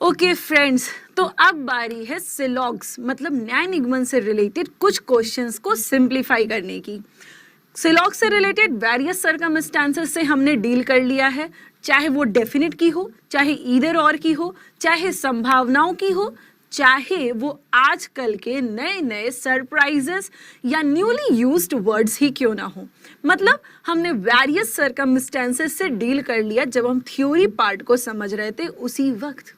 Okay friends, तो अब बारी है सिलॉग्स मतलब न्याय निगमन से रिलेटेड कुछ क्वेश्चंस को सिंप्लीफाई करने की। सिलॉग से रिलेटेड वेरियस सर्कमस्टांसेस से हमने डील कर लिया है, चाहे वो डेफिनेट की हो, चाहे ईदर और की हो, चाहे संभावनाओं की हो, चाहे वो आजकल के नए नए सरप्राइजेस या न्यूली यूज्ड वर्ड्स ही क्यों ना हो। मतलब हमने वेरियस सर्कमस्टांसेस से डील कर लिया जब हम थ्योरी पार्ट को समझ रहे थे। उसी वक्त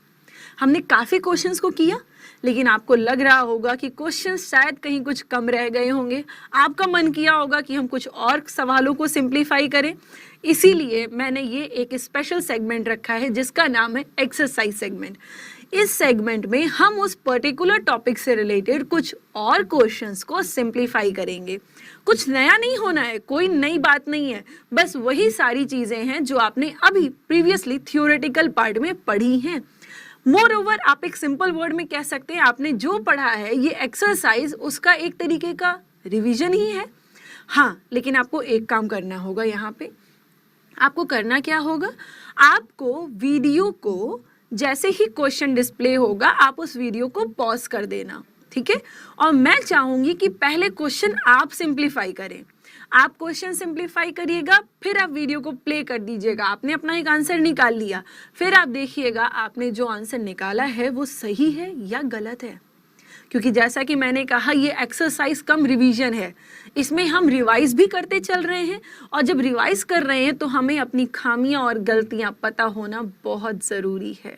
हमने काफ़ी क्वेश्चंस को किया, लेकिन आपको लग रहा होगा कि क्वेश्चंस शायद कहीं कुछ कम रह गए होंगे। आपका मन किया होगा कि हम कुछ और सवालों को सिंप्लीफाई करें। इसीलिए मैंने ये एक स्पेशल सेगमेंट रखा है जिसका नाम है एक्सरसाइज सेगमेंट। इस सेगमेंट में हम उस पर्टिकुलर टॉपिक से रिलेटेड कुछ और क्वेश्चंस को सिंप्लीफाई करेंगे। कुछ नया नहीं होना है, कोई नई बात नहीं है, बस वही सारी चीज़ें हैं जो आपने अभी प्रीवियसली थ्योरेटिकल पार्ट में पढ़ी हैं। मोर ओवर आप एक सिंपल वर्ड में कह सकते हैं आपने जो पढ़ा है ये एक्सरसाइज उसका एक तरीके का रिवीजन ही है। हाँ, लेकिन आपको एक काम करना होगा। यहाँ पे आपको करना क्या होगा, आपको वीडियो को जैसे ही क्वेश्चन डिस्प्ले होगा आप उस वीडियो को पॉज कर देना, ठीक है। और मैं चाहूंगी कि पहले क्वेश्चन आप सिंप्लीफाई करें। आप क्वेश्चन सिंप्लीफाई करिएगा, फिर आप वीडियो को प्ले कर दीजिएगा। आपने अपना एक आंसर निकाल लिया, फिर आप देखिएगा आपने जो आंसर निकाला है वो सही है या गलत है। क्योंकि जैसा कि मैंने कहा ये एक्सरसाइज कम रिवीजन है, इसमें हम रिवाइज भी करते चल रहे हैं। और जब रिवाइज कर रहे हैं तो हमें अपनी खामियां और गलतियां पता होना बहुत ज़रूरी है,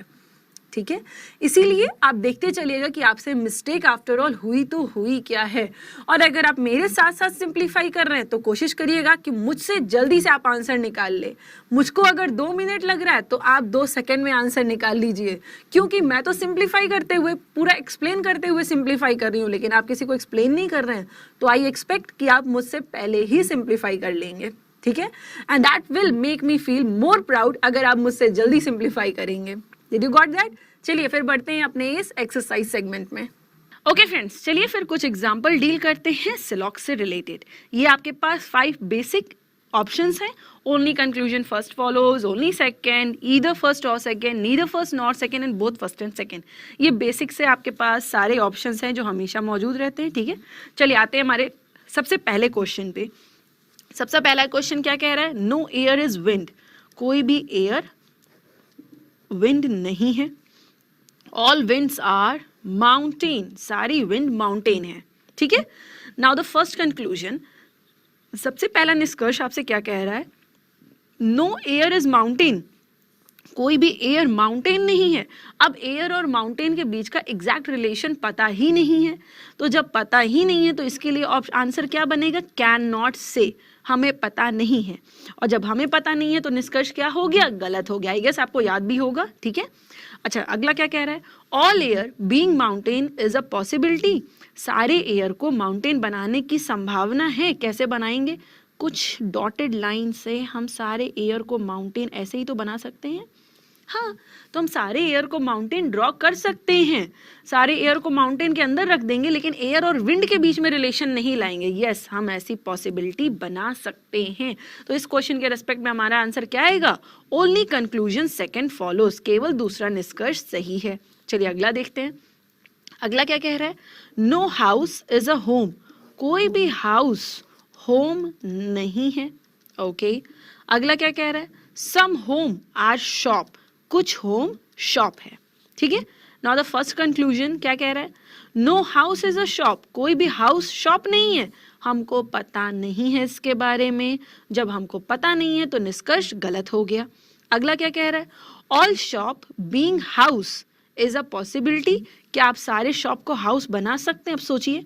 ठीक है। इसीलिए आप देखते चलिएगा कि आपसे मिस्टेक आफ्टर ऑल हुई तो हुई क्या है। और अगर आप मेरे साथ साथ सिंप्लीफाई कर रहे हैं तो कोशिश करिएगा कि मुझसे जल्दी से आप आंसर निकाल ले। मुझको अगर 2 मिनट लग रहा है तो आप 2 सेकंड में आंसर निकाल लीजिए, क्योंकि मैं तो सिंप्लीफाई करते हुए पूरा एक्सप्लेन करते हुए सिंप्लीफाई कर रही हूँ, लेकिन आप किसी को एक्सप्लेन नहीं कर रहे हैं तो आई एक्सपेक्ट कि आप मुझसे पहले ही सिंप्लीफाई कर लेंगे, ठीक है। And that will make me feel more proud अगर आप मुझसे जल्दी सिंप्लीफाई करेंगे। Did you got that? चलिए फिर बढ़ते हैं अपने इस एक्सरसाइज सेगमेंट में। ओके फ्रेंड्स, चलिए फिर कुछ एग्जांपल डील करते हैं सिलॉग से रिलेटेड। ये आपके पास 5 बेसिक ऑप्शंस हैं। Only conclusion first follows, only second, either first और second, neither first nor second and both first and second. ये बेसिक से आपके पास सारे ऑप्शंस हैं जो हमेशा मौजूद रहते हैं, ठीक है। चलिए आते हैं हमारे सबसे पहले क्वेश्चन पे। सबसे पहला क्वेश्चन क्या कह रहा है, नो एयर इज विंड। कोई भी एयर विंड नहीं है। ऑल विंड्स आर माउंटेन, सारी विंड माउंटेन है, ठीक है। नाउ द फर्स्ट कंक्लूजन, सबसे पहला निष्कर्ष आपसे क्या कह रहा है, नो एयर इज माउंटेन। कोई भी एयर माउंटेन नहीं है। अब एयर और माउंटेन के बीच का एग्जैक्ट रिलेशन पता ही नहीं है, तो जब पता ही नहीं है तो इसके लिए आंसर क्या बनेगा, कैन नॉट से, हमें पता नहीं है। और जब हमें पता नहीं है तो निष्कर्ष क्या हो गया, गलत हो गया। आई गेस आपको याद भी होगा, ठीक है। अच्छा, अगला क्या कह रहा है, all air being mountain is a possibility. सारे एयर को माउंटेन बनाने की संभावना है। कैसे बनाएंगे, कुछ डॉटेड लाइन से हम सारे एयर को माउंटेन ऐसे ही तो बना सकते हैं। हाँ, तो हम सारे एयर को माउंटेन ड्रॉ कर सकते हैं, सारे एयर को माउंटेन के अंदर रख देंगे, लेकिन एयर और विंड के बीच में रिलेशन नहीं लाएंगे। यस, हम ऐसी पॉसिबिलिटी बना सकते हैं। तो इस क्वेश्चन के रेस्पेक्ट में हमारा आंसर क्या आएगा, ओनली कंक्लूजन सेकंड फॉलोज, केवल दूसरा निष्कर्ष सही है। चलिए अगला देखते हैं। अगला क्या कह रहा है, no house is a home. कोई भी हाउस होम नहीं है, ओके। अगला क्या कह रहा है, सम होम आर शॉप। कुछ होम शॉप है, ठीक है। नाउ द फर्स्ट कंक्लूजन क्या कह रहा है, no house is a shop. कोई भी हाउस शॉप नहीं है, हमको पता नहीं है इसके बारे में। जब हमको पता नहीं है तो निष्कर्ष गलत हो गया। अगला क्या कह रहा है, all shop being house is a possibility. क्या आप सारे शॉप को हाउस बना सकते हैं? अब सोचिए,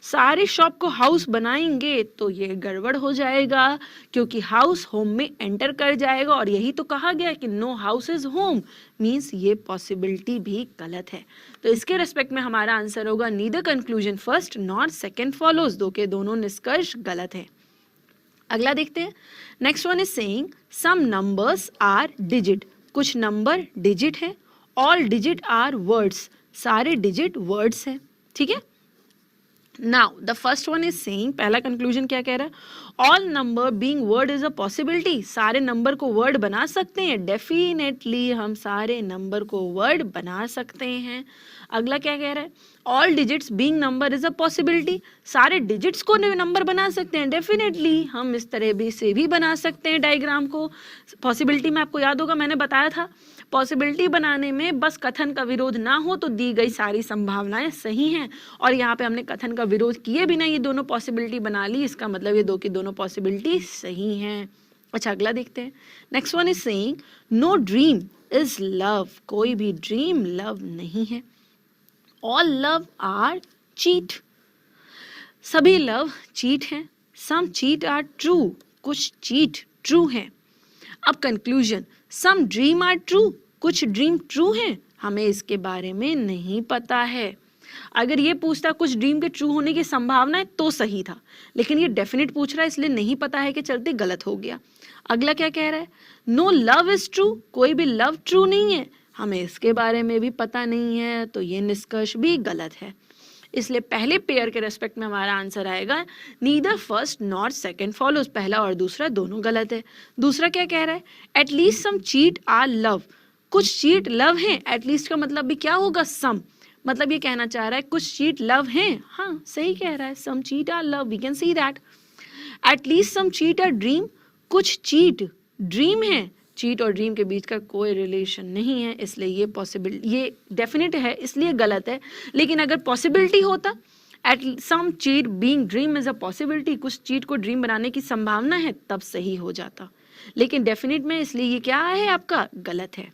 सारे शॉप को हाउस बनाएंगे तो ये गड़बड़ हो जाएगा, क्योंकि हाउस होम में एंटर कर जाएगा, और यही तो कहा गया कि no house is home, means ये पॉसिबिलिटी भी गलत है। तो इसके रेस्पेक्ट में हमारा आंसर होगा neither conclusion first nor second follows. दो के दोनों निष्कर्ष गलत है। अगला देखते हैं। Next one is saying some numbers are digit. कुछ नंबर डिजिट है। All digit are words. सारे डिजिट वर्ड्स है, ठीक है। Now the first one is saying, पहला कंक्लूजन क्या कह रहा है, all number being word is a possibility, सारे नंबर को वर्ड बना सकते हैं, डेफिनेटली हम सारे नंबर को वर्ड बना सकते हैं। अगला क्या कह रहा है, all digits being number is a possibility, सारे डिजिट्स को नंबर बना सकते हैं, डेफिनेटली हम इस तरह भी से भी बना सकते हैं डायग्राम को। पॉसिबिलिटी में आपको याद होगा मैंने बताया था, पॉसिबिलिटी बनाने में बस कथन का विरोध ना हो तो दी गई सारी संभावनाएं सही हैं, और यहाँ पे हमने कथन का विरोध किए बिना ये दोनों पॉसिबिलिटी बना ली, इसका मतलब ये दो की दोनों पॉसिबिलिटी सही हैं। अच्छा अगला देखते हैं, next one is saying no dream is love, कोई भी ड्रीम लव नहीं है। ऑल लव आर चीट, सभी लव चीट हैं। सम चीट आर ट्रू, कुछ चीट ट्रू हैं। अब conclusion, some dream are true, कुछ ड्रीम ट्रू हैं, हमें इसके बारे में नहीं पता है। अगर ये पूछता कुछ ड्रीम के ट्रू होने की संभावना है तो सही था, लेकिन ये डेफिनेट पूछ रहा है इसलिए नहीं पता है के चलते गलत हो गया। अगला क्या कह रहा है, नो लव इज ट्रू, कोई भी लव ट्रू नहीं है, हमें इसके बारे में भी पता नहीं है, तो ये निष्कर्ष भी गलत है। इसलिए पहले पेयर के रेस्पेक्ट में हमारा आंसर आएगा neither first not second follows, पहला और दूसरा दोनों गलत है। दूसरा क्या कह रहा है, at least some cheat are love, कुछ चीट लव हैं, एटलीस्ट का मतलब भी क्या होगा, सम, मतलब ये कहना चाह रहा है कुछ चीट लव हैं, हाँ सही कह रहा है, some cheat are love, we can see that. At least some cheat are dream, कुछ चीट ड्रीम है, चीट और ड्रीम के बीच का कोई रिलेशन नहीं है, इसलिए ये पॉसिबल, ये डेफिनेट है इसलिए गलत है। लेकिन अगर पॉसिबिलिटी होता, at some cheat being dream is a possibility, कुछ चीट को ड्रीम बनाने की संभावना है, तब सही हो जाता। लेकिन डेफिनेट में इसलिए ये क्या है आपका गलत है।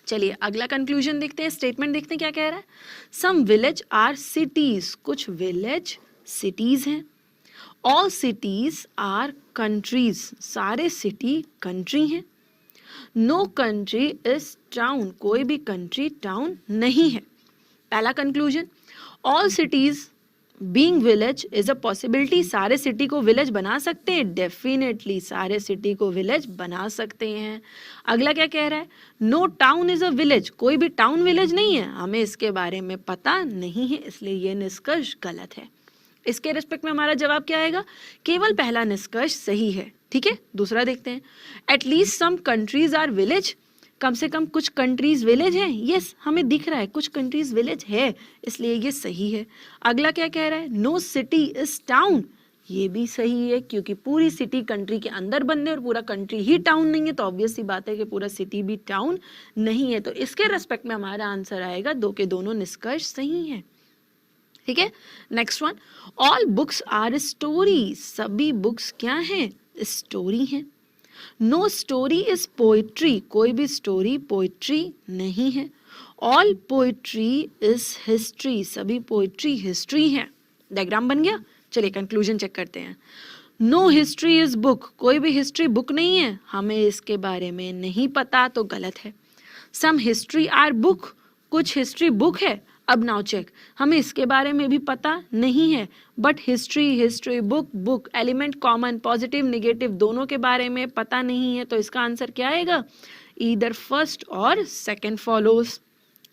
चलिए अगला कंक्लूजन देखते हैं, स्टेटमेंट देखते हैं क्या कह रहा है, सम विलेज आर सिटीज, कुछ विलेज सिटीज हैं। ऑल सिटीज आर कंट्रीज, सारे सिटी कंट्री हैं। नो कंट्री इज टाउन, कोई भी कंट्री टाउन नहीं है। पहला conclusion, all cities being village is a possibility, सारे सिटी को विलेज बना सकते हैं, डेफिनेटली सारे सिटी को विलेज बना सकते हैं। अगला क्या कह रहा है, no town is a village, कोई भी टाउन विलेज नहीं है, हमें इसके बारे में पता नहीं है, इसलिए यह निष्कर्ष गलत है। इसके रिस्पेक्ट में हमारा जवाब क्या आएगा, केवल पहला निष्कर्ष सही है। ठीक है, दूसरा देखते हैं, at least some countries are village, कम से कम कुछ कंट्रीज विलेज हैं, यस हमें दिख रहा है कुछ कंट्रीज विलेज है, इसलिए ये सही है। अगला क्या कह रहा है, नो सिटी इज टाउन, ये भी सही है क्योंकि पूरी सिटी कंट्री के अंदर बंद है और पूरा कंट्री ही टाउन नहीं है, तो ऑब्वियस सी बात है कि पूरा सिटी भी टाउन नहीं है, तो इसके रेस्पेक्ट में हमारा आंसर आएगा दो के दोनों निष्कर्ष सही है। ठीक है, next one, all books are story, सभी बुक्स क्या हैं, स्टोरी हैं। नो स्टोरी इज पोइट्री, कोई भी स्टोरी पोइट्री नहीं है। ऑल पोइट्री इज हिस्ट्री, सभी पोइट्री हिस्ट्री है। डायग्राम बन गया। चलिए कंक्लूजन चेक करते हैं, नो हिस्ट्री इज बुक, कोई भी हिस्ट्री बुक नहीं है, हमें इसके बारे में नहीं पता, तो गलत है। सम हिस्ट्री आर बुक, कुछ हिस्ट्री बुक है, अब नाउ चेक, हमें इसके बारे में भी पता नहीं है, but history book, book element common, positive negative दोनों के बारे में पता नहीं है, तो इसका आंसर क्या आएगा, ईदर फर्स्ट और सेकंड फॉलोज।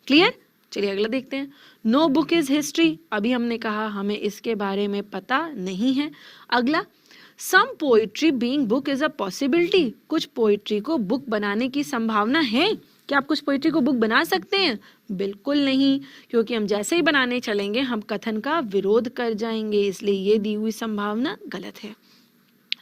क्लियर। चलिए अगला देखते हैं, नो बुक इज हिस्ट्री, अभी हमने कहा हमें इसके बारे में पता नहीं है। अगला, some poetry being book is a possibility, कुछ पोइट्री को बुक बनाने की संभावना है, क्या आप कुछ पोइट्री को बुक बना सकते हैं, बिल्कुल नहीं, क्योंकि हम जैसे ही बनाने चलेंगे हम कथन का विरोध कर जाएंगे, इसलिए ये दी हुई संभावना गलत है।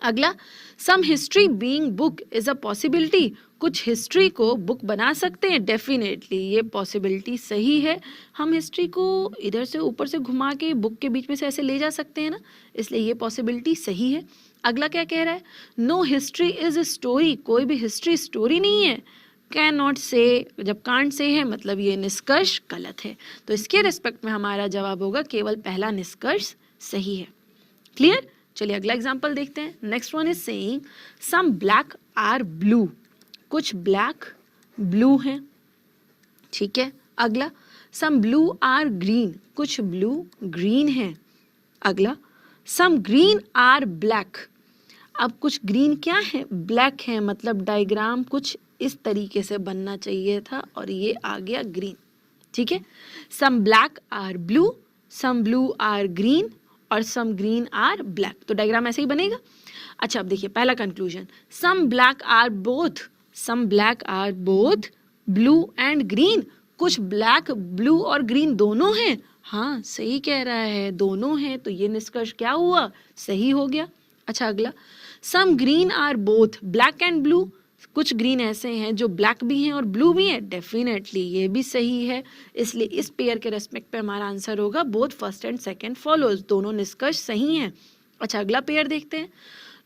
अगला, some history being book is a possibility, कुछ हिस्ट्री को बुक बना सकते हैं, डेफिनेटली ये पॉसिबिलिटी सही है, हम हिस्ट्री को इधर से ऊपर से घुमा के बुक के बीच में से ऐसे ले जा सकते हैं ना, इसलिए ये पॉसिबिलिटी सही है। अगला क्या कह रहा है, no history is a story, कोई भी हिस्ट्री स्टोरी नहीं है, कैन नॉट से, जब कांट से है मतलब ये निष्कर्ष गलत है, तो इसके रिस्पेक्ट में हमारा जवाब होगा केवल पहला निष्कर्ष सही है। क्लियर। चलिए अगला एग्जांपल देखते हैं, next one is saying some black are blue, कुछ ब्लैक ब्लू हैं। ठीक है, अगला, सम ब्लू आर ग्रीन, कुछ ब्लू ग्रीन है। अगला, सम ग्रीन आर ब्लैक, अब कुछ ग्रीन क्या है, ब्लैक है, मतलब डायग्राम कुछ इस तरीके से बनना चाहिए था और ये आ गया ग्रीन। ठीक है, some black are blue, some blue are green और सम ग्रीन आर ब्लैक। तो डायग्राम ऐसे ही बनेगा। अच्छा अब देखिए पहला conclusion, some black are both blue and green. कुछ ब्लैक ब्लू और ग्रीन दोनों हैं। हाँ सही कह रहा है, दोनों हैं, तो ये निष्कर्ष क्या हुआ, सही हो गया। अच्छा अगला, some green are both black and blue. कुछ ग्रीन ऐसे हैं जो ब्लैक भी हैं और ब्लू भी हैं, डेफिनेटली ये भी सही है। इसलिए इस पेयर के रेस्पेक्ट पे हमारा आंसर होगा both first and second follows, दोनों निष्कर्ष सही हैं। अच्छा अगला पेयर देखते हैं,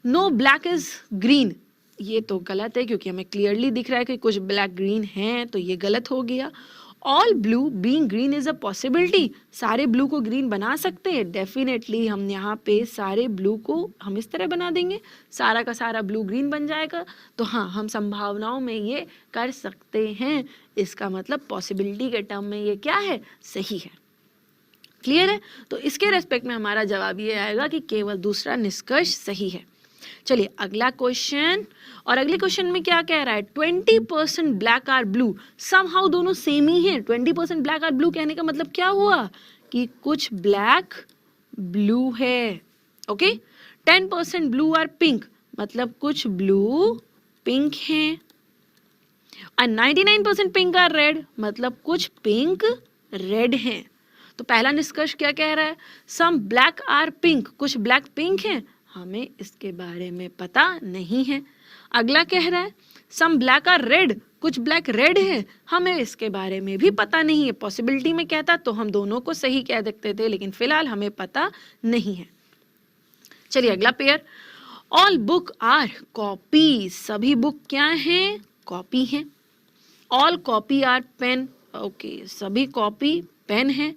नो ब्लैक इज ग्रीन। ये तो गलत है क्योंकि हमें क्लियरली दिख रहा है कि कुछ ब्लैक ग्रीन हैं, तो ये गलत हो गया। All blue being green is a possibility. सारे ब्लू को ग्रीन बना सकते हैं, डेफिनेटली हम यहाँ पे सारे ब्लू को हम इस तरह बना देंगे, सारा का सारा ब्लू ग्रीन बन जाएगा। तो हाँ हम संभावनाओं में ये कर सकते हैं, इसका मतलब पॉसिबिलिटी के टर्म में ये क्या है, सही है। क्लियर है? तो इसके रेस्पेक्ट में हमारा जवाब ये आएगा कि केवल दूसरा निष्कर्ष सही है। चलिए अगला क्वेश्चन, और अगले क्वेश्चन में क्या कह रहा है, 20% ब्लैक आर ब्लू। समहाउ दोनों सेम ही हैं। 20% ब्लैक आर ब्लू कहने का मतलब क्या हुआ कि कुछ ब्लैक ब्लू है। ओके, 10% ब्लू आर पिंक, मतलब कुछ ब्लू पिंक है। और 99% पिंक आर रेड, मतलब कुछ पिंक रेड हैं। तो पहला निष्कर्ष क्या कह रहा है, सम ब्लैक आर पिंक, कुछ ब्लैक पिंक हैं, हमें इसके बारे में पता नहीं है। अगला कह रहा है सम ब्लैक आर रेड, कुछ ब्लैक रेड है, हमें इसके बारे में भी पता नहीं है। पॉसिबिलिटी में कहता तो हम दोनों को सही कह देते थे, लेकिन फिलहाल हमें पता नहीं है। चलिए अगला pair, all book are copy. सभी बुक क्या हैं, कॉपी हैं। All copy are pen, okay सभी कॉपी पेन है।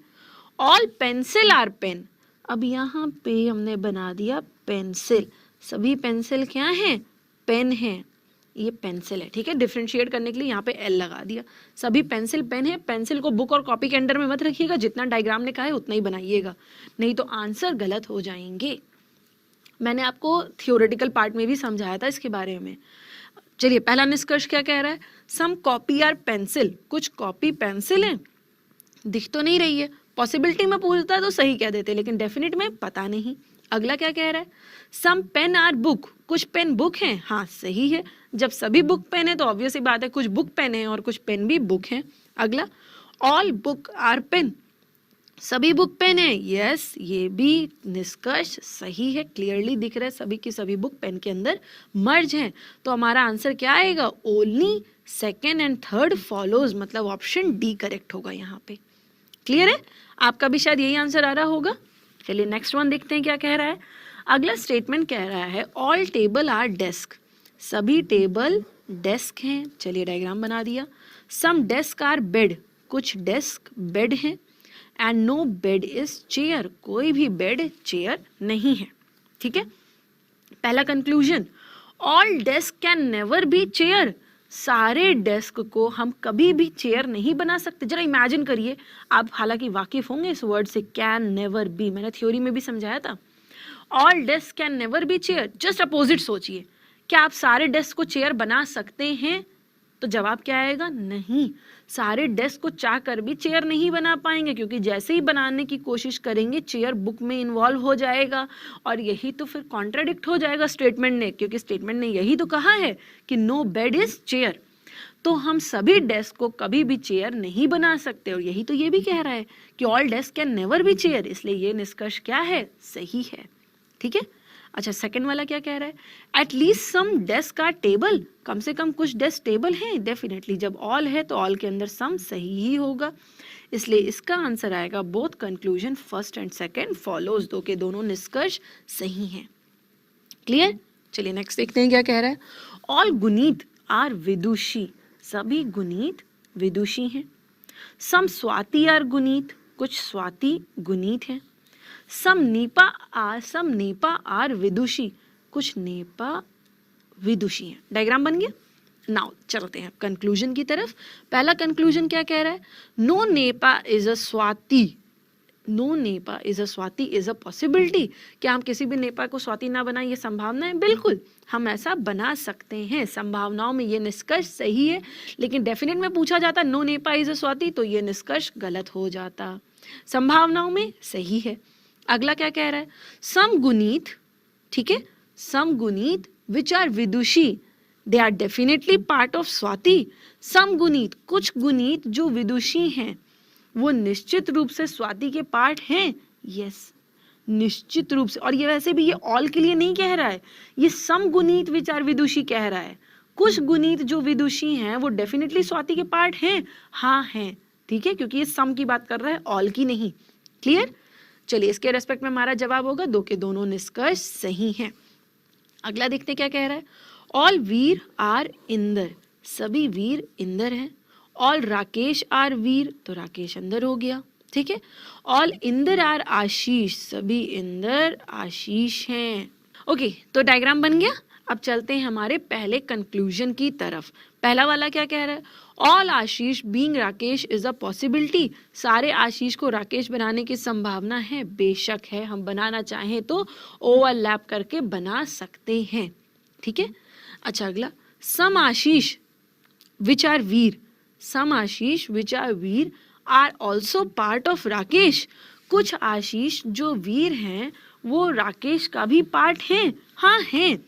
ऑल पेंसिल आर पेन, अब यहाँ पे हमने बना दिया पेंसिल, सभी पेंसिल क्या हैं, पेन है, ये पेंसिल है। ठीक है, डिफरेंशिएट करने के लिए यहाँ पे एल लगा दिया। सभी पेंसिल पेन है। पेंसिल को बुक और कॉपी के अंडर में मत रखिएगा, जितना डायग्राम ने कहा है उतना ही बनाइएगा, नहीं तो आंसर गलत हो जाएंगे। मैंने आपको थियोरेटिकल पार्ट में भी समझाया था इसके बारे में। चलिए पहला निष्कर्ष क्या कह रहा है, सम कॉपी आर पेंसिल, कुछ कॉपी पेंसिल है, दिख तो नहीं रही है। पॉसिबिलिटी में पूछता तो सही कह देते, लेकिन डेफिनेट में पता नहीं। अगला क्या कह रहा है, सम पेन आर बुक, कुछ पेन बुक हैं, हाँ सही है। जब सभी बुक पेन है तो ऑब्वियस ही बात है कुछ बुक पेन है और कुछ पेन भी बुक हैं। अगला, ऑल बुक आर पेन, सभी बुक पेन है, यस ये भी निष्कर्ष सही है। क्लियरली दिख रहा है सभी की सभी बुक पेन के अंदर मर्ज हैं। तो हमारा आंसर क्या आएगा, only second and third follows, मतलब ऑप्शन डी करेक्ट होगा यहाँ पे। क्लियर है? आपका भी शायद यही आंसर आ रहा होगा। चलिए नेक्स्ट वन देखते हैं क्या कह रहा है। अगला स्टेटमेंट कह रहा है ऑल टेबल आर डेस्क, सभी टेबल डेस्क हैं। चलिए डायग्राम बना दिया। सम डेस्क आर बेड, कुछ डेस्क बेड हैं। And no bed is chair, कोई भी बेड चेयर नहीं है। ठीक है, पहला conclusion, all desk can never be chair, सारे डेस्क को हम कभी भी चेयर नहीं बना सकते। जरा इमेजिन करिए, आप हालांकि वाकिफ होंगे इस वर्ड से, कैन नेवर बी, मैंने थ्योरी में भी समझाया था। All desk can never be chair, just opposite सोचिए, क्या आप सारे डेस्क को चेयर बना सकते हैं? तो जवाब क्या आएगा, नहीं। सारे डेस्क को चाह कर भी चेयर नहीं बना पाएंगे, क्योंकि जैसे ही बनाने की कोशिश करेंगे चेयर बुक में इन्वॉल्व हो जाएगा, और यही तो फिर कॉन्ट्राडिक्ट हो जाएगा स्टेटमेंट ने, क्योंकि स्टेटमेंट ने यही तो कहा है कि नो बेड इज चेयर। तो हम सभी डेस्क को कभी भी चेयर नहीं बना सकते, और यही तो ये भी कह रहा है कि all desk can never be chair, इसलिए ये निष्कर्ष क्या है, सही है। ठीक है, अच्छा सेकंड वाला क्या कह रहा है, at least some desk are table, कम से कम कुछ डेस्क टेबल हैं। डेफिनेटली जब ऑल है तो ऑल के अंदर सम सही ही होगा, इसलिए इसका आंसर आएगा both conclusion first and second follows, दो के दोनों निष्कर्ष सही हैं। क्लियर? चलिए नेक्स्ट देखते हैं क्या कह रहा है। ऑल गुनीत आर विदुषी, सभी गुनीत विदुषी हैं। सम स्वाति आर गुनीत, कुछ स्वाति गुनीत हैं। सम नीपा आर विदुषी, कुछ नेपा विदुषी हैं। डायग्राम बन गया। नाउ चलते हैं कंक्लूजन की तरफ। पहला कंक्लूजन क्या कह रहा है, नो नेपा इज अ स्वाति, नो नेपा is a Swati is a possibility. क्या हम किसी भी नेपा को स्वाति ना बनाएं, ये संभावना है? बिल्कुल हम ऐसा बना सकते हैं, संभावनाओं में ये निष्कर्ष सही है। लेकिन डेफिनेट में पूछा जाता नो नेपा इज अ स्वाति, तो ये निष्कर्ष गलत हो जाता। संभावनाओं में सही है। अगला क्या कह रहा है, समगुणित, ठीक है, समगुणित which are Vidushi they are definitely part of Swati. समगुणित, कुछ गुणित जो विदुषी हैं वो निश्चित रूप से स्वाति के पार्ट हैं। यस, निश्चित रूप से। और ये वैसे भी ये ऑल के लिए नहीं कह रहा है, ये समगुणित विच आर विदुषी कह रहा है। कुछ गुणित जो विदुषी हैं वो डेफिनेटली स्वाति के पार्ट हैं, हाँ हैं, ठीक है, क्योंकि ये सम की बात कर रहा है, ऑल की नहीं। क्लियर? चलिए, इसके रेस्पेक्ट में हमारा जवाब होगा दो के दोनों निष्कर्ष सही हैं। अगला देखते क्या कह रहा है, ऑल वीर आर इंदर, सभी वीर इंदर हैं। ऑल राकेश आर वीर, तो राकेश अंदर हो गया, ठीक है। ऑल इंदर आर आशीष, सभी इंदर आशीष हैं। ओके, तो डायग्राम बन गया। अब चलते हैं हमारे पहले कंक्लूजन की तरफ। पहला वाला क्या कह रहा है, all Ashish being Rakesh is a possibility, सारे आशीष को राकेश बनाने की संभावना है, बेशक है, हम बनाना चाहें तो ओवरलैप करके बना सकते हैं, ठीक है। अच्छा, अगला, some Ashish which are Veer, some Ashish which are Veer are also part of Rakesh, कुछ आशीष जो वीर हैं वो राकेश का भी पार्ट हैं, हाँ हैं,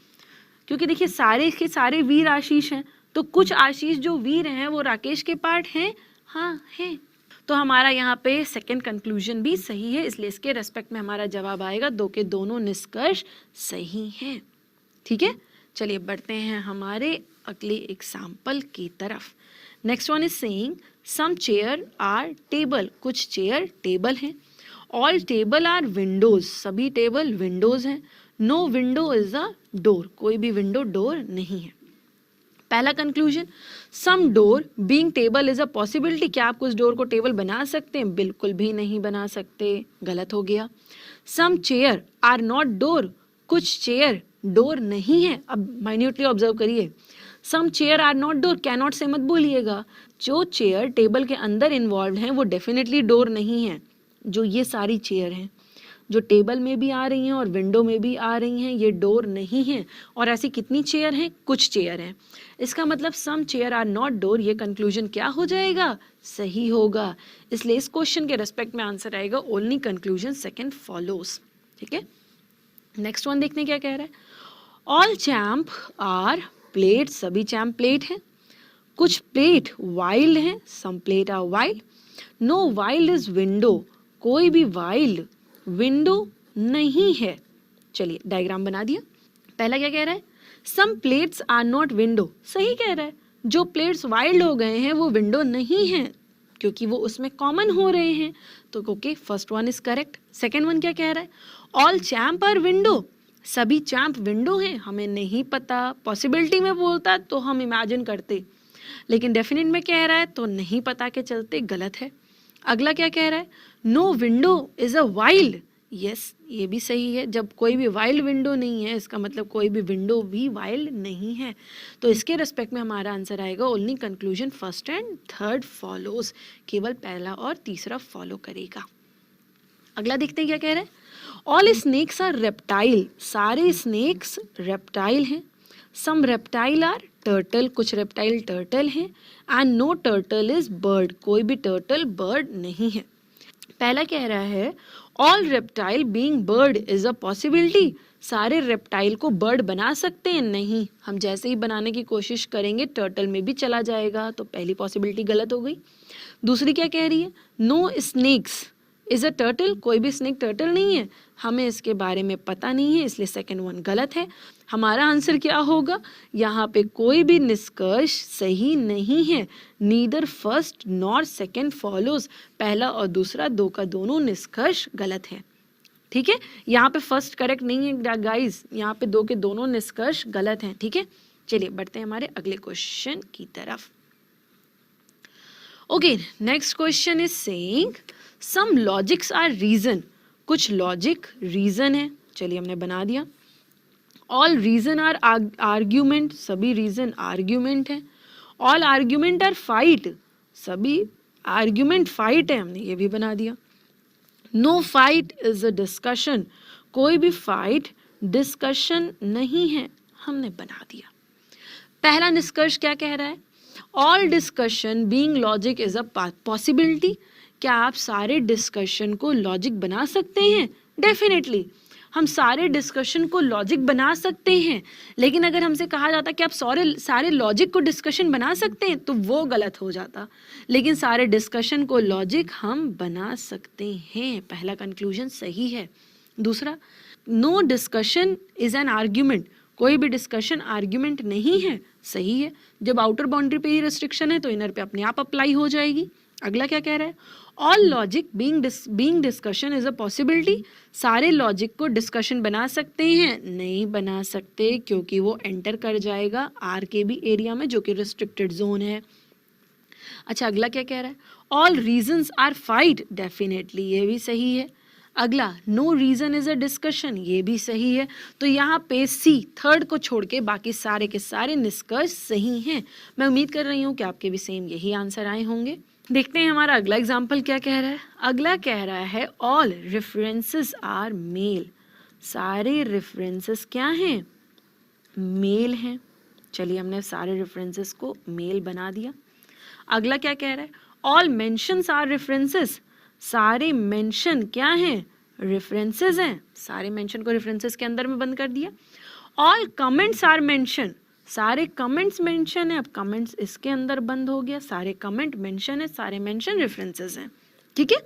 क्योंकि देखिए सारे के सारे वीर आशीष हैं, तो कुछ आशीष जो वीर हैं वो राकेश के पार्ट हैं, हाँ हैं। तो हमारा यहाँ पे सेकंड कंक्लूजन भी सही है, इसलिए इसके रेस्पेक्ट में हमारा जवाब आएगा दो के दोनों निष्कर्ष सही हैं, ठीक है। चलिए बढ़ते हैं हमारे अगले एग्जाम्पल की तरफ। Next one is saying some chair are table, कुछ चेयर टेबल हैं। ऑल टेबल आर विंडोज, सभी टेबल विंडोज हैं। No window is a door, कोई भी विंडो डोर नहीं है। पहला conclusion, some door being table is a possibility, क्या आप उस डोर को टेबल बना सकते हैं? बिल्कुल भी नहीं बना सकते, गलत हो गया। Some chair are not door, कुछ चेयर डोर नहीं है। अब माइन्यूटली ऑब्जर्व करिए, some chair are not door, cannot से मत बोलिएगा। जो चेयर टेबल के अंदर इन्वॉल्व हैं वो डेफिनेटली डोर नहीं है। जो ये सारी चेयर हैं जो टेबल में भी आ रही हैं और विंडो में भी आ रही हैं, ये डोर नहीं है। और ऐसी कितनी चेयर हैं? कुछ चेयर हैं। इसका मतलब सम चेयर आर नॉट डोर, ये कंक्लूजन क्या हो जाएगा? सही होगा। इसलिए इस क्वेश्चन के रेस्पेक्ट में आंसर आएगा ओनली कंक्लूजन सेकंड फॉलोज, ठीक है। नेक्स्ट वन देखने क्या कह रहा है, ऑल चैम्प आर प्लेट, सभी चैम्प प्लेट हैं। कुछ प्लेट वाइल्ड हैं, some plate are wild. No wild is window, कोई भी वाइल्ड विंडो नहीं है। चलिए डायग्राम बना दिया। पहला क्या कह रहा है, सम प्लेट्स आर नॉट विंडो, सही कह रहा है। जो प्लेट्स वाइल्ड हो गए हैं वो विंडो नहीं हैं, क्योंकि वो उसमें कॉमन हो रहे हैं। तो okay, first one is correct. Second one क्या कह रहा है, ऑल चैम्प आर विंडो, सभी चैम्प विंडो हैं। हमें नहीं पता, पॉसिबिलिटी में बोलता तो हम इमेजिन करते, लेकिन डेफिनेट में कह रहा है तो नहीं पता के चलते गलत है। अगला क्या कह रहा है, no window is a wild, yes ये भी सही है। जब कोई भी वाइल्ड विंडो नहीं है इसका मतलब कोई भी विंडो भी वाइल्ड नहीं है। तो इसके रेस्पेक्ट में हमारा आंसर आएगा only conclusion first and third follows, केवल पहला और तीसरा फॉलो करेगा। अगला देखते हैं क्या कह रहा है, ऑल स्नेक्स आर रेप्टाइल, सारे स्नेक्स रेप्टाइल हैं। सम रेप्टाइल आर टर्टल, कुछ रेप्टाइल टर्टल हैं। And no turtle is bird, कोई भी टर्टल बर्ड नहीं है। पहला कह रहा है all reptile being bird is a possibility, सारे रेप्टाइल को बर्ड बना सकते हैं? नहीं, हम जैसे ही बनाने की कोशिश करेंगे टर्टल में भी चला जाएगा, तो पहली पॉसिबिलिटी गलत हो गई। दूसरी क्या कह रही है, no snakes is a turtle, कोई भी स्नेक टर्टल नहीं है, हमें इसके बारे में पता नहीं है, इसलिए सेकंड वन गलत है। हमारा आंसर क्या होगा, यहाँ पे कोई भी निष्कर्ष सही नहीं है। Neither first nor second follows, पहला और दूसरा दो का दोनों निष्कर्ष गलत है, ठीक है। यहाँ पे फर्स्ट करेक्ट नहीं है गाइस, यहाँ पे दो के दोनों निष्कर्ष गलत हैं, ठीक है। चलिए बढ़ते हैं हमारे अगले क्वेश्चन की तरफ। Okay, next question is saying some logics are reason, कुछ लॉजिक रीजन है। चलिए हमने बना दिया। ऑल रीजन आर आर्ग्यूमेंट, सभी रीजन आर्ग्यूमेंट है। ऑल आर्ग्यूमेंट आर फाइट, सभी आर्ग्यूमेंट फाइट है, हमने ये भी बना दिया। No fight is a discussion, कोई भी फाइट डिस्कशन नहीं है, हमने बना दिया। पहला निष्कर्ष क्या कह रहा है, all discussion being logic is a possibility, क्या आप सारे डिस्कशन को लॉजिक बना सकते हैं? डेफिनेटली हम सारे डिस्कशन को लॉजिक बना सकते हैं, लेकिन अगर हमसे कहा जाता कि आप सारे लॉजिक को डिस्कशन बना सकते हैं तो वो गलत हो जाता। लेकिन सारे डिस्कशन को लॉजिक हम बना सकते हैं, पहला कंक्लूजन सही है। दूसरा, no discussion is an argument, कोई भी डिस्कशन आर्ग्यूमेंट नहीं है, सही है। जब आउटर बाउंड्री पे ही रिस्ट्रिक्शन है तो इनर पे अपने आप अप्लाई हो जाएगी। अगला क्या कह रहा है? All logic being discussion is a possibility, सारे लॉजिक को डिस्कशन बना सकते हैं? नहीं बना सकते, क्योंकि वो एंटर कर जाएगा आर के बी एरिया में, जो कि रिस्ट्रिक्टेड जोन है। अच्छा, अगला क्या कह रहा है? All reasons are fight, definitely ये भी सही है। अगला, no reason is a discussion, ये भी सही है। तो यहाँ पे सी थर्ड को छोड़ के बाकी सारे के सारे निष्कर्ष सही हैं। मैं उम्मीद कर रही हूँ कि आपके भी सेम यही आंसर आए होंगे। देखते हैं हमारा अगला एग्जाम्पल क्या कह रहा है। अगला कह रहा है ऑल रेफरेंसेस आर मेल, सारे रेफरेंसेस क्या हैं? मेल हैं। चलिए हमने सारे रेफरेंसेस को मेल बना दिया। अगला क्या कह रहा है? ऑल मेंशंस आर रेफरेंसेस, सारे मेंशन क्या हैं? रेफरेंसेस हैं, सारे मेंशन को रेफरेंसेस के अंदर में बंद कर दिया। ऑल कमेंट्स आर मेंशन, सारे कमेंट्स मेंशन है, अब कमेंट्स इसके अंदर बंद हो गया, सारे कमेंट मेंशन है, सारे मेंशन रेफरेंसेस हैं, ठीक है।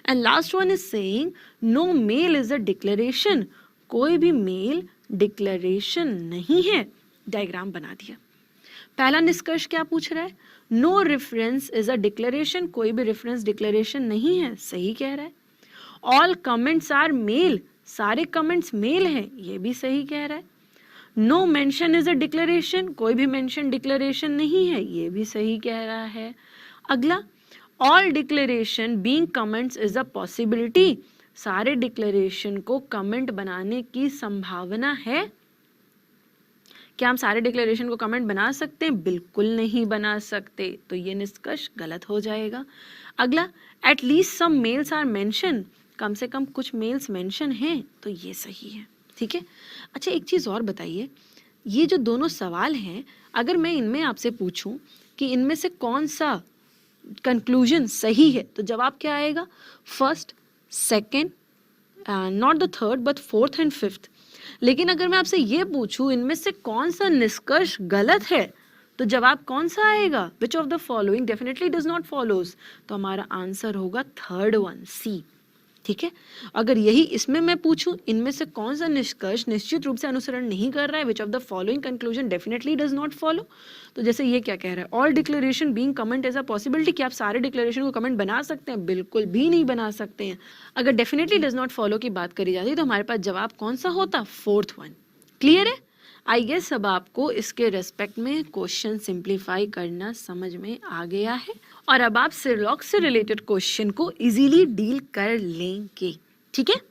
And last one is saying no mail is a declaration, कोई भी मेल डिक्लेरेशन नहीं है। डायग्राम बना दिया। पहला निष्कर्ष क्या पूछ रहा है? No reference is a declaration, कोई भी रेफरेंस डिक्लेरेशन नहीं है, सही कह रहा है। ऑल कमेंट्स आर मेल, सारे कमेंट्स मेल हैं, ये भी सही कह रहा है। No mention is a declaration, कोई भी मेंशन डिक्लेरेशन नहीं है, ये भी सही कह रहा है। अगला, all declaration being comments is a possibility, सारे डिक्लेरेशन को कमेंट बनाने की संभावना है। क्या हम सारे डिक्लेरेशन को कमेंट बना सकते हैं? बिल्कुल नहीं बना सकते, तो ये निष्कर्ष गलत हो जाएगा। अगला, at least some males are mansion, कम से कम कुछ मेल्स मेंशन हैं, तो ये सही है, ठीक है। अच्छा, एक चीज़ और बताइए, ये जो दोनों सवाल हैं, अगर मैं इनमें आपसे पूछूं कि इनमें से कौन सा कंक्लूजन सही है, तो जवाब क्या आएगा? First, second, not the third but fourth and fifth. लेकिन अगर मैं आपसे ये पूछूं इनमें से कौन सा निष्कर्ष गलत है, तो जवाब कौन सा आएगा? विच of the following definitely does not follows, तो हमारा आंसर होगा थर्ड वन, सी, ठीक है। अगर यही इसमें मैं पूछूं इनमें से कौन सा निष्कर्ष निश्चित रूप से अनुसरण नहीं कर रहा है, which of the following conclusion definitely does not follow, तो जैसे ये क्या कह रहा है? All declaration being comment as a possibility, कि आप सारे डिक्लेरेशन को कमेंट बना सकते हैं? बिल्कुल भी नहीं बना सकते हैं। अगर डेफिनेटली डज नॉट फॉलो की बात करी जाती तो हमारे पास जवाब कौन सा होता? Fourth one. क्लियर है? आई गेस अब आपको इसके रेस्पेक्ट में क्वेश्चन सिंप्लीफाई करना समझ में आ गया है, और अब आप सिरलॉक से रिलेटेड क्वेश्चन को इजीली डील कर लेंगे, ठीक है।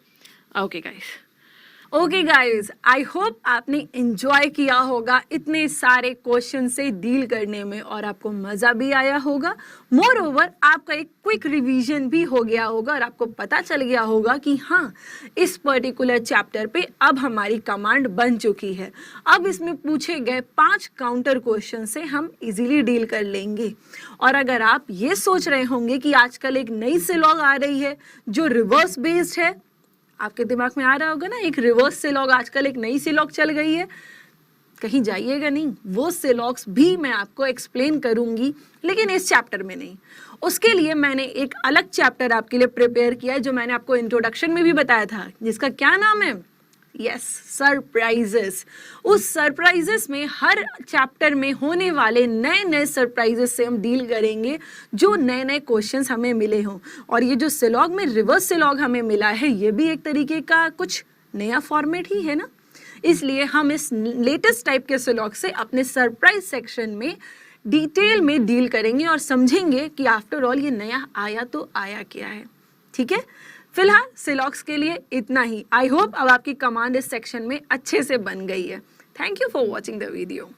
ओके गाइस, आई होप आपने एंजॉय किया होगा इतने सारे क्वेश्चन से डील करने में, और आपको मज़ा भी आया होगा। मोर ओवर आपका एक क्विक रिवीजन भी हो गया होगा, और आपको पता चल गया होगा कि हाँ, इस पर्टिकुलर चैप्टर पे अब हमारी कमांड बन चुकी है। अब इसमें पूछे गए 5 काउंटर क्वेश्चन से हम इजीली डील कर लेंगे। और अगर आप ये सोच रहे होंगे कि आजकल एक नई सिलॉग आ रही है जो रिवर्स बेस्ड है, आपके दिमाग में आ रहा होगा ना, एक रिवर्स सिलॉग, आजकल एक नई सिलॉग चल गई है, कहीं जाइएगा नहीं, वो सिलॉग्स भी मैं आपको एक्सप्लेन करूंगी, लेकिन इस चैप्टर में नहीं। उसके लिए मैंने एक अलग चैप्टर आपके लिए प्रिपेयर किया है, जो मैंने आपको इंट्रोडक्शन में भी बताया था, जिसका क्या नाम है? Yes, surprises. उस सरप्राइजेस में हर चैप्टर में होने वाले नए नए सरप्राइजेस से हम डील करेंगे, जो नए नए क्वेश्चंस हमें मिले हों। और ये जो सिलॉग में रिवर्स सिलॉग हमें मिला है, ये भी एक तरीके का कुछ नया फॉर्मेट ही है ना, इसलिए हम इस लेटेस्ट टाइप के सिलॉग से अपने सरप्राइज सेक्शन में डिटेल में डील करेंगे और समझेंगे कि आफ्टर ऑल ये नया आया तो आया क्या है, ठीक है। फिलहाल सिलॉग्स के लिए इतना ही। आई होप अब आपकी कमांड इस सेक्शन में अच्छे से बन गई है। Thank you for watching the video.